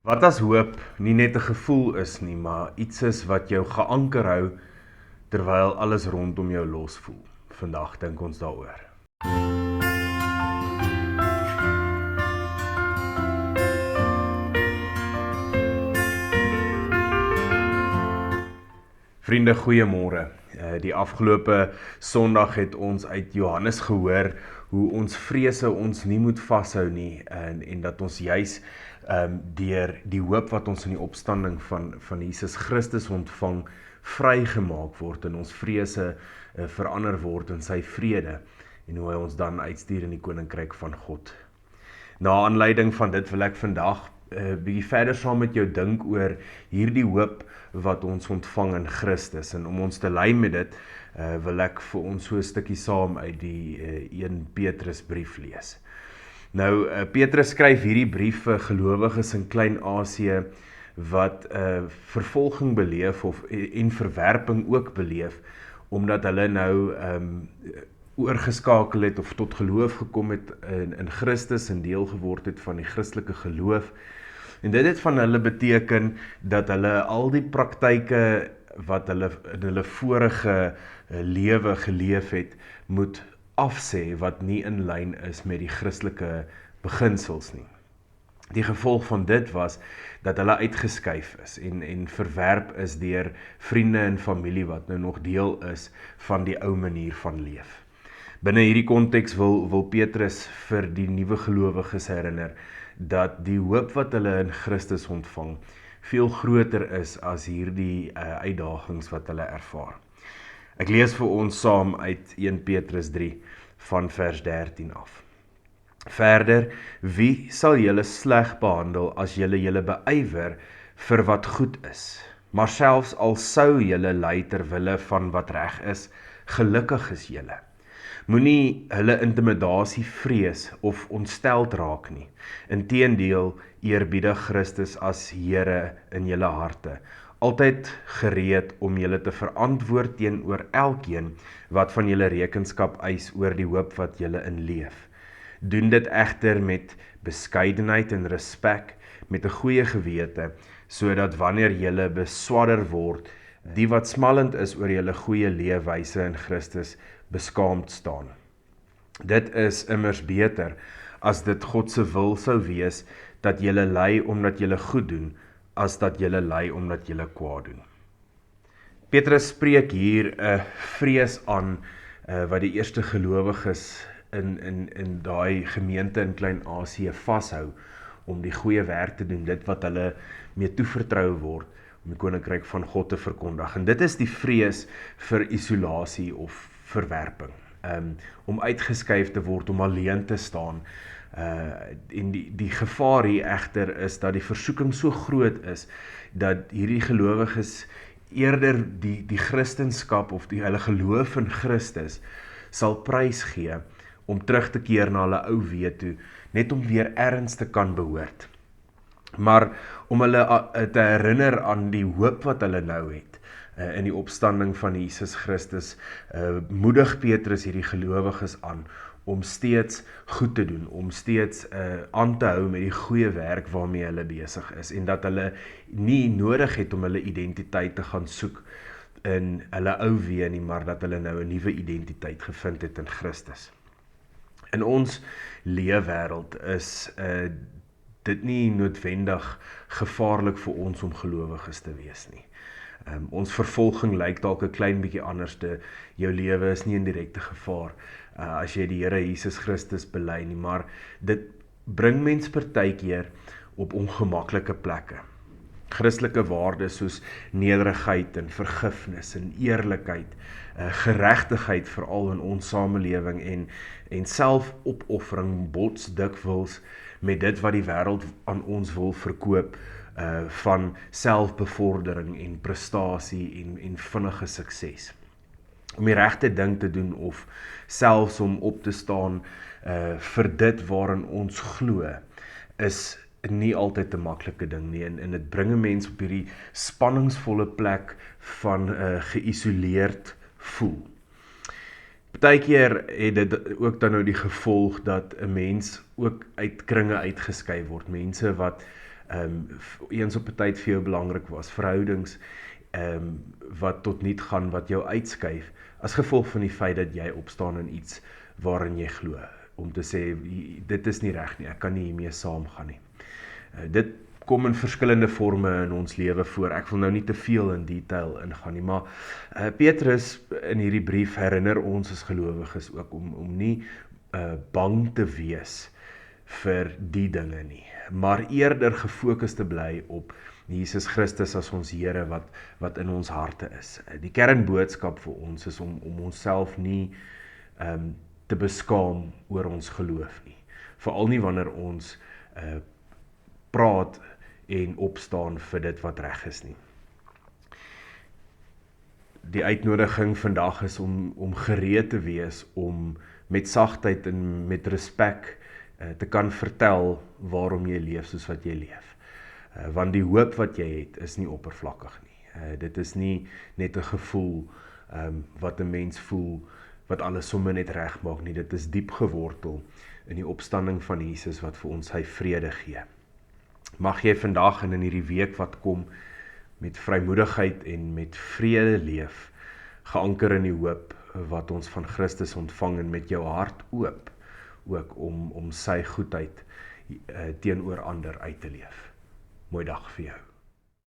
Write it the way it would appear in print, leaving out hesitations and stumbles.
Wat as hoop nie net 'n gevoel is nie, maar iets is wat jou geanker hou terwyl alles rondom jou los voel. Vandag dink ons daaroor. Vriende, goeiemôre. Die afgelope Sondag het ons uit Johannes gehoor hoe ons vrese ons nie moet vashou nie en dat ons juis deur die hoop wat ons in die opstanding van Jesus Christus ontvang, vrygemaak word en ons vrese verander word in sy vrede en hoe hy ons dan uitstuur in die koninkryk van God. Na aanleiding van dit wil ek vandag bietjie verder saam met jou dink oor hierdie hoop wat ons ontvang in Christus, en om ons te lei met dit, wil ek vir ons so 'n stukkie saam uit die 1 Petrus brief lees. Nou, Petrus skryf hierdie brief vir gelowiges in Klein-Asië wat vervolging beleef en verwerping ook beleef, omdat hulle nou oorgeskakel het of tot geloof gekom het in Christus en deel geword het van die Christelike geloof. En dit het van hulle beteken dat hulle al die praktyke wat hulle in hulle vorige lewe geleef het, moet afsê wat nie in lyn is met die Christelike beginsels nie. Die gevolg van dit was dat hulle uitgeskuif is en verwerp is deur vriende en familie wat nou nog deel is van die ou manier van leef. Binne hierdie konteks wil Petrus vir die nuwe gelowiges herinner dat die hoop wat hulle in Christus ontvang veel groter is as hierdie uitdagings wat hulle ervaar. Ek lees vir ons saam uit 1 Petrus 3 van vers 13 af. Verder, wie sal julle sleg behandel as julle beywer vir wat goed is? Maar selfs al sou julle ly ter wille van wat reg is, gelukkig is julle. Moenie hulle intimidasie vrees of ontsteld raak nie. Inteendeel, eerbiedig Christus as Here in julle harte, altyd gereed om julle te verantwoord teenoor elkeen wat van julle rekenskap eis oor die hoop wat julle in leef. Doen dit egter met beskeidenheid en respek, met 'n goeie gewete, sodat wanneer julle beswadder word, die wat smallend is oor julle goeie leefwyse in Christus beskaamd staan. Dit is immers beter as dit God se wil sou wees dat julle ly omdat julle goed doen, as dat julle ly omdat julle kwaad doen. Petrus spreek hier 'n vrees aan wat die eerste gelowiges in daai gemeente in Klein-Asië vashou om die goeie werk te doen, dit wat hulle mee toevertrou word om die koninkryk van God te verkondig. En dit is die vrees vir isolasie of verwerping, om uitgeskuif te word, om alleen te staan. En die gevaar hier egter is dat die versoeking so groot is dat hierdie gelowiges eerder die Christenskap of hulle geloof in Christus sal prys gee om terug te keer na hulle ou weë toe, net om weer ergens te kan behoort. Maar om hulle te herinner aan die hoop wat hulle nou het in die opstanding van Jesus Christus, moedig Petrus hierdie gelowiges aan om steeds goed te doen, om steeds aan te hou met die goeie werk waarmee hulle besig is, en dat hulle nie nodig het om hulle identiteit te gaan soek in hulle ou weë nie, maar dat hulle nou 'n nuwe identiteit gevind het in Christus. In ons leefwêreld is dit nie noodwendig gevaarlik vir ons om gelowiges te wees nie. Ons vervolging lyk dalk 'n klein bietjie anderste. Jou lewe is nie in direkte gevaar as jy die Here Jesus Christus bely nie, maar dit bring mens partykeer op ongemaklike plekke. Christelike waardes soos nederigheid en vergifnis en eerlikheid, geregtigheid veral in ons samelewing en selfopoffering bots dikwels met dit wat die wêreld aan ons wil verkoop, van selfbevordering en prestasie en vinnige sukses. Om die regte ding te doen of selfs om op te staan vir dit waarin ons glo, is nie altyd 'n maklike ding nie, en dit bring 'n mens op hierdie spanningsvolle plek van geïsoleerd voel. Partykeer het dit ook dan nou die gevolg dat 'n mens ook uit kringe uitgeskuif word, mense wat eens op 'n tyd vir jou belangrik was, verhoudings wat tot niet gaan, wat jou uitskuif, as gevolg van die feit dat jy opstaan in iets waarin jy glo, om te sê, dit is nie reg nie, ek kan nie hiermee saamgaan nie. Dit kom in verskillende vorme in ons lewe voor. Ek wil nou nie te veel in detail ingaan nie, maar Petrus in hierdie brief herinner ons as gelowiges ook om nie bang te wees vir die dinge nie, maar eerder gefokus te bly op Jesus Christus as ons Here wat in ons harte is. Die kernboodskap vir ons is om onsself nie te beskaam oor ons geloof nie. Veral nie wanneer ons praat en opstaan vir dit wat reg is nie. Die uitnodiging vandag is om gereed te wees, om met sagtheid en met respek te kan vertel waarom jy leef soos wat jy leef. Want die hoop wat jy het, is nie oppervlakkig nie. Dit is nie net 'n gevoel wat 'n mens voel, wat alles sommer net reg maak nie. Dit is diep gewortel in die opstanding van Jesus wat vir ons sy vrede gee. Mag jy vandag en in hierdie week wat kom met vrymoedigheid en met vrede leef, geanker in die hoop wat ons van Christus ontvang en met jou hart oop, ook om sy goedheid teenoor ander uit te leef. Mooi dag vir jou.